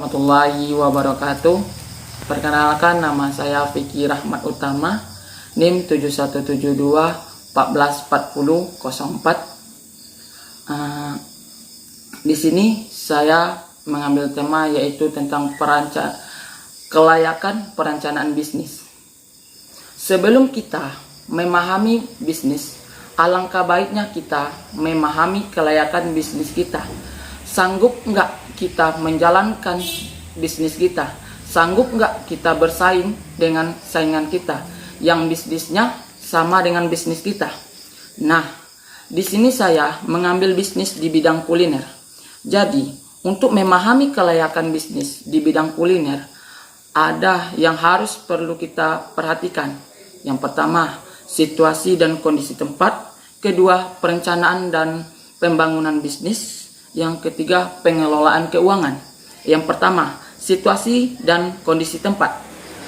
warahmatullahi wabarakatuh. Perkenalkan, nama saya Vicky Rahmat Utama, NIM 7172 144004. Di sini saya mengambil tema yaitu tentang kelayakan perencanaan bisnis. Sebelum kita memahami bisnis, alangkah baiknya kita memahami kelayakan bisnis kita. Sanggup nggak kita menjalankan bisnis kita? Sanggup nggak kita bersaing dengan saingan kita yang bisnisnya sama dengan bisnis kita? Nah, di sini saya mengambil bisnis di bidang kuliner. Jadi, untuk memahami kelayakan bisnis di bidang kuliner, ada yang harus perlu kita perhatikan. Yang pertama, situasi dan kondisi tempat. Kedua, perencanaan dan pembangunan bisnis. Yang ketiga, pengelolaan keuangan. Yang pertama, situasi dan kondisi tempat.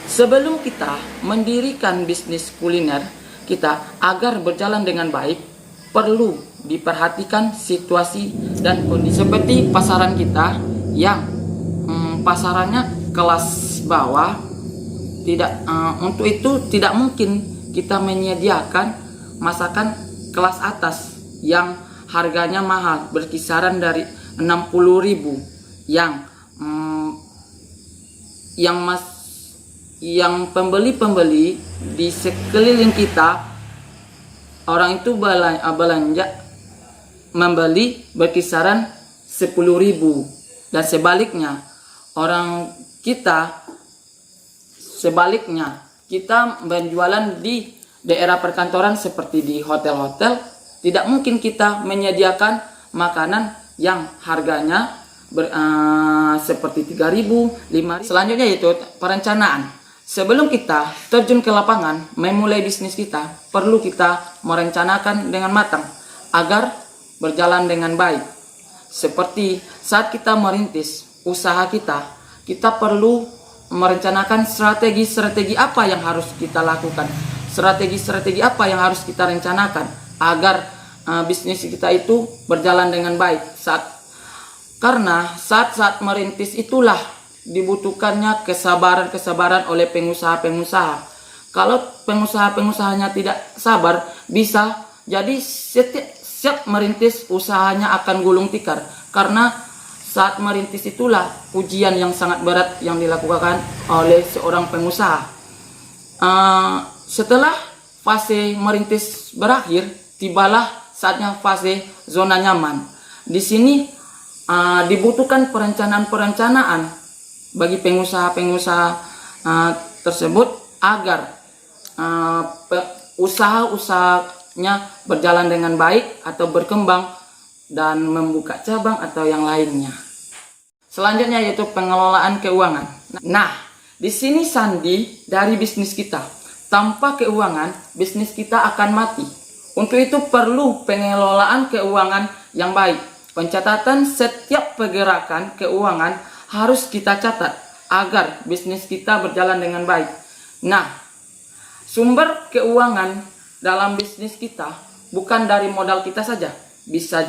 Sebelum kita mendirikan bisnis kuliner kita agar berjalan dengan baik, perlu diperhatikan situasi dan kondisi. Seperti pasaran kita yang pasarannya kelas bawah, untuk itu tidak mungkin kita menyediakan masakan kelas atas yang harganya mahal, berkisaran dari 60.000 yang pembeli-pembeli di sekeliling kita, orang itu belanja membeli berkisaran 10.000, dan sebaliknya kita berjualan di daerah perkantoran seperti di hotel-hotel. Tidak mungkin kita menyediakan makanan yang harganya seperti 3.000, 5.000. Selanjutnya yaitu perencanaan. Sebelum kita terjun ke lapangan memulai bisnis kita, perlu kita merencanakan dengan matang agar berjalan dengan baik. Seperti saat kita merintis usaha kita perlu merencanakan strategi apa yang harus kita lakukan, strategi apa yang harus kita rencanakan agar bisnis kita itu berjalan dengan baik. Karena saat merintis itulah dibutuhkannya kesabaran oleh pengusaha-pengusaha. Kalau pengusaha-pengusahanya tidak sabar, bisa jadi setiap merintis usahanya akan gulung tikar. Karena saat merintis itulah ujian yang sangat berat yang dilakukan oleh seorang pengusaha. Setelah fase merintis berakhir, tibalah saatnya fase zona nyaman. Di sini dibutuhkan perencanaan bagi pengusaha-pengusaha tersebut agar usaha-usahanya berjalan dengan baik atau berkembang dan membuka cabang atau yang lainnya. Selanjutnya yaitu pengelolaan keuangan. Nah, di sini sandi dari bisnis kita. Tanpa keuangan, bisnis kita akan mati. Untuk itu perlu pengelolaan keuangan yang baik. Pencatatan setiap pergerakan keuangan harus kita catat agar bisnis kita berjalan dengan baik. Nah, sumber keuangan dalam bisnis kita bukan dari modal kita saja. Bisa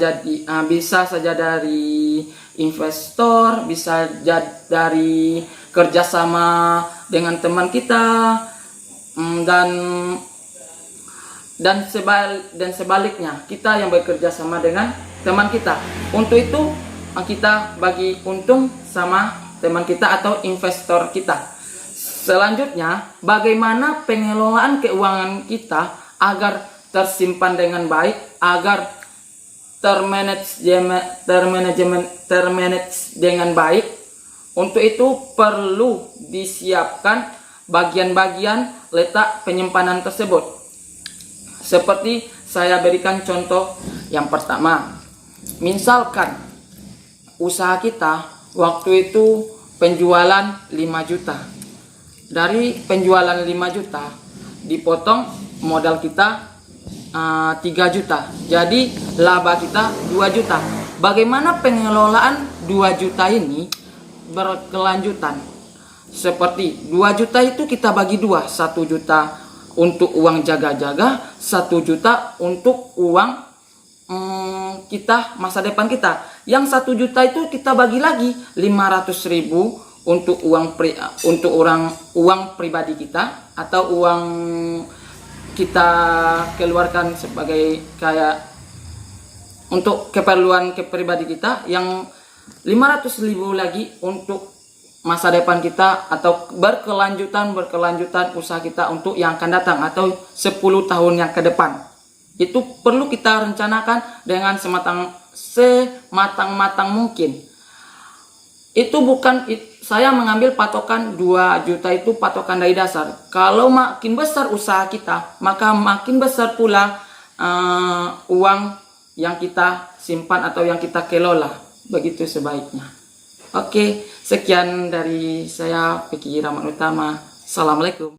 saja dari investor, bisa dari kerjasama dengan teman kita, dan sebaliknya kita yang bekerja sama dengan teman kita. Untuk itu kita bagi untung sama teman kita atau investor kita. Selanjutnya, bagaimana pengelolaan keuangan kita agar tersimpan dengan baik, agar termanage dengan baik. Untuk itu perlu disiapkan bagian-bagian letak penyimpanan tersebut. Seperti saya berikan contoh yang pertama. Misalkan usaha kita waktu itu penjualan 5 juta. Dari penjualan 5 juta dipotong modal kita 3 juta. Jadi laba kita 2 juta. Bagaimana pengelolaan 2 juta ini berkelanjutan? Seperti 2 juta itu kita bagi 2. 1 juta untuk uang jaga-jaga, 1 juta untuk uang kita, masa depan kita. Yang 1 juta itu kita bagi lagi 500.000 untuk uang pribadi kita, atau uang kita keluarkan sebagai kayak untuk keperluan pribadi kita. Yang 500.000 lagi untuk masa depan kita, atau berkelanjutan usaha kita untuk yang akan datang, atau 10 tahun yang ke depan. Itu perlu kita rencanakan dengan sematang-matang mungkin. Itu bukan, saya mengambil patokan 2 juta itu patokan dari dasar. Kalau makin besar usaha kita, maka makin besar pula uang yang kita simpan atau yang kita kelola. Begitu sebaiknya. Oke, sekian dari saya, Vicky Rahmat Utama. Assalamualaikum.